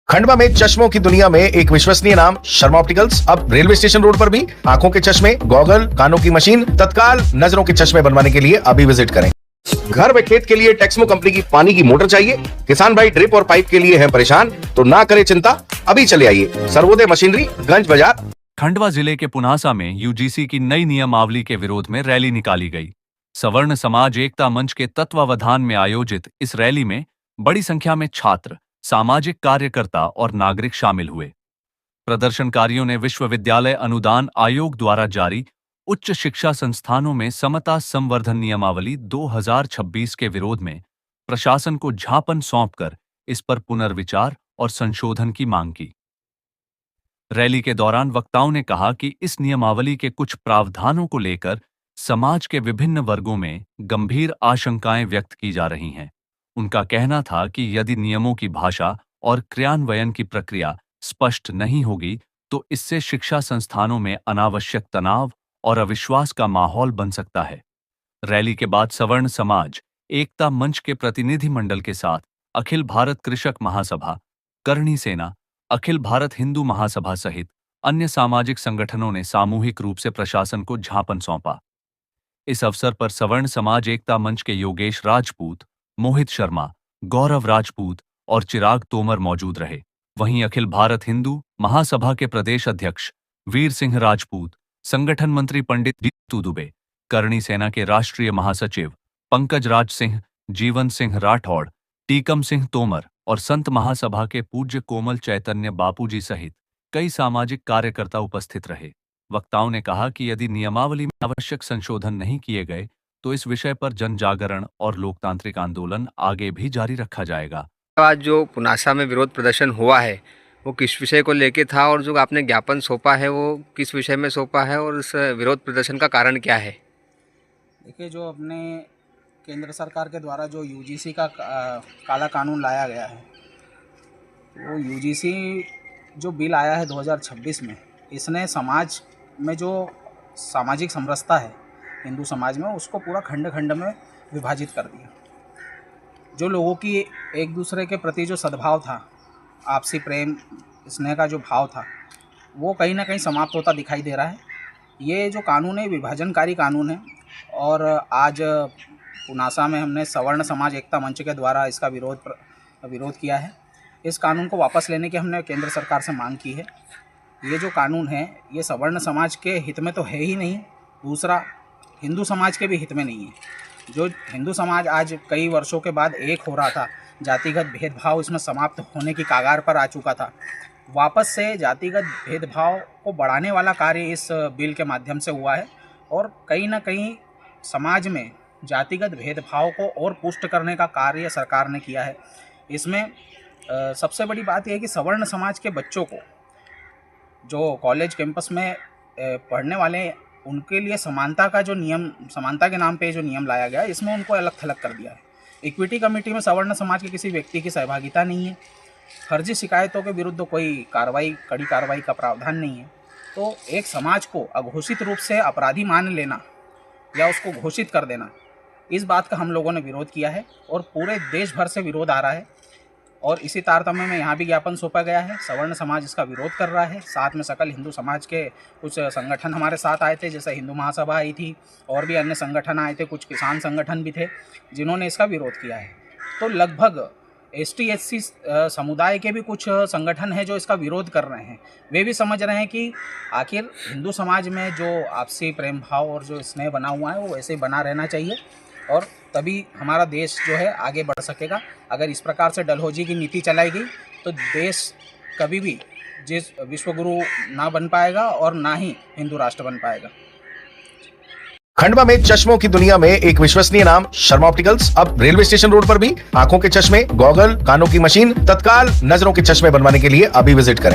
खंडवा में चश्मों की दुनिया में एक विश्वसनीय नाम शर्मा ऑप्टिकल्स। अब रेलवे स्टेशन रोड पर भी आंखों के चश्मे, गॉगल, कानों की मशीन, तत्काल नजरों के चश्मे बनवाने के लिए अभी विजिट करें। घर व खेत के लिए टेक्समो कंपनी की पानी की मोटर चाहिए? किसान भाई ड्रिप और पाइप के लिए हैं परेशान? तो ना करे चिंता, अभी चले आइए सर्वोदय मशीनरी, गंज बाजार। खंडवा जिले के पुनासा में यूजीसी की नई नियमावली के विरोध में रैली निकाली गई। सवर्ण समाज एकता मंच के तत्वावधान में आयोजित इस रैली में बड़ी संख्या में छात्र, सामाजिक कार्यकर्ता और नागरिक शामिल हुए। प्रदर्शनकारियों ने विश्वविद्यालय अनुदान आयोग द्वारा जारी उच्च शिक्षा संस्थानों में समता संवर्धन नियमावली 2026 के विरोध में प्रशासन को ज्ञापन सौंपकर इस पर पुनर्विचार और संशोधन की मांग की। रैली के दौरान वक्ताओं ने कहा कि इस नियमावली के कुछ प्रावधानों को लेकर समाज के विभिन्न वर्गों में गंभीर आशंकाएं व्यक्त की जा रही हैं। उनका कहना था कि यदि नियमों की भाषा और क्रियान्वयन की प्रक्रिया स्पष्ट नहीं होगी तो इससे शिक्षा संस्थानों में अनावश्यक तनाव और अविश्वास का माहौल बन सकता है। रैली के बाद सवर्ण समाज एकता मंच के प्रतिनिधि मंडल के साथ अखिल भारत कृषक महासभा, करणी सेना, अखिल भारत हिंदू महासभा सहित अन्य सामाजिक संगठनों ने सामूहिक रूप से प्रशासन को ज्ञापन सौंपा। इस अवसर पर सवर्ण समाज एकता मंच के योगेश राजपूत, मोहित शर्मा, गौरव राजपूत और चिराग तोमर मौजूद रहे। वहीं अखिल भारत हिंदू महासभा के प्रदेश अध्यक्ष वीर सिंह राजपूत, संगठन मंत्री पंडित जीतू दुबे, करणी सेना के राष्ट्रीय महासचिव पंकज राज सिंह, जीवन सिंह राठौड़, टीकम सिंह तोमर और संत महासभा के पूज्य कोमल चैतन्य बापूजी सहित कई सामाजिक कार्यकर्ता उपस्थित रहे। वक्ताओं ने कहा कि यदि नियमावली में आवश्यक संशोधन नहीं किए गए तो इस विषय पर जन जागरण और लोकतांत्रिक आंदोलन आगे भी जारी रखा जाएगा। आज जो पुनासा में विरोध प्रदर्शन हुआ है वो किस विषय को लेके था और जो आपने ज्ञापन सौंपा है वो किस विषय में सौंपा है और इस विरोध प्रदर्शन का कारण क्या है? देखिए, जो अपने केंद्र सरकार के द्वारा जो यूजीसी का काला कानून लाया गया है, वो यूजीसी जो बिल आया है 2026 में, इसने समाज में जो सामाजिक समरसता है हिंदू समाज में, उसको पूरा खंड खंड में विभाजित कर दिया। जो लोगों की एक दूसरे के प्रति जो सद्भाव था, आपसी प्रेम स्नेह का जो भाव था, वो कहीं ना कहीं समाप्त होता दिखाई दे रहा है। ये जो कानून है विभाजनकारी कानून है और आज पुनासा में हमने सवर्ण समाज एकता मंच के द्वारा इसका विरोध किया है। इस कानून को वापस लेने की हमने केंद्र सरकार से मांग की है। ये जो कानून है ये सवर्ण समाज के हित में तो है ही नहीं, दूसरा हिंदू समाज के भी हित में नहीं है। जो हिंदू समाज आज कई वर्षों के बाद एक हो रहा था, जातिगत भेदभाव इसमें समाप्त होने की कगार पर आ चुका था, वापस से जातिगत भेदभाव को बढ़ाने वाला कार्य इस बिल के माध्यम से हुआ है और कहीं ना कहीं समाज में जातिगत भेदभाव को और पुष्ट करने का कार्य सरकार ने किया है। इसमें सबसे बड़ी बात यह है कि सवर्ण समाज के बच्चों को जो कॉलेज कैंपस में पढ़ने वाले हैं, उनके लिए समानता का जो नियम, समानता के नाम पे जो नियम लाया गया है, इसमें उनको अलग थलग कर दिया है। इक्विटी कमेटी में सवर्ण समाज के किसी व्यक्ति की सहभागिता नहीं है। फर्जी शिकायतों के विरुद्ध कोई कड़ी कार्रवाई का प्रावधान नहीं है। तो एक समाज को अघोषित रूप से अपराधी मान लेना या उसको घोषित कर देना, इस बात का हम लोगों ने विरोध किया है और पूरे देश भर से विरोध आ रहा है और इसी तारतम्य में यहाँ भी ज्ञापन सौंपा गया है। सवर्ण समाज इसका विरोध कर रहा है। साथ में सकल हिंदू समाज के कुछ संगठन हमारे साथ आए थे, जैसे हिंदू महासभा आई थी और भी अन्य संगठन आए थे, कुछ किसान संगठन भी थे जिन्होंने इसका विरोध किया है। तो लगभग ST/SC समुदाय के भी कुछ संगठन हैं जो इसका विरोध कर रहे हैं। वे भी समझ रहे हैं कि आखिर हिंदू समाज में जो आपसी प्रेम भाव और जो स्नेह बना हुआ है वो वैसे ही बना रहना चाहिए और तभी हमारा देश जो है आगे बढ़ सकेगा। अगर इस प्रकार से डलहौजी की नीति चलाई गई तो देश कभी भी जिस विश्वगुरु ना बन पाएगा और ना ही हिंदू राष्ट्र बन पाएगा। खंडवा में चश्मों की दुनिया में एक विश्वसनीय नाम शर्मा ऑप्टिकल्स। अब रेलवे स्टेशन रोड पर भी आंखों के चश्मे, गॉगल, कानों की मशीन, तत्काल नजरों के चश्मे बनवाने के लिए अभी विजिट करें।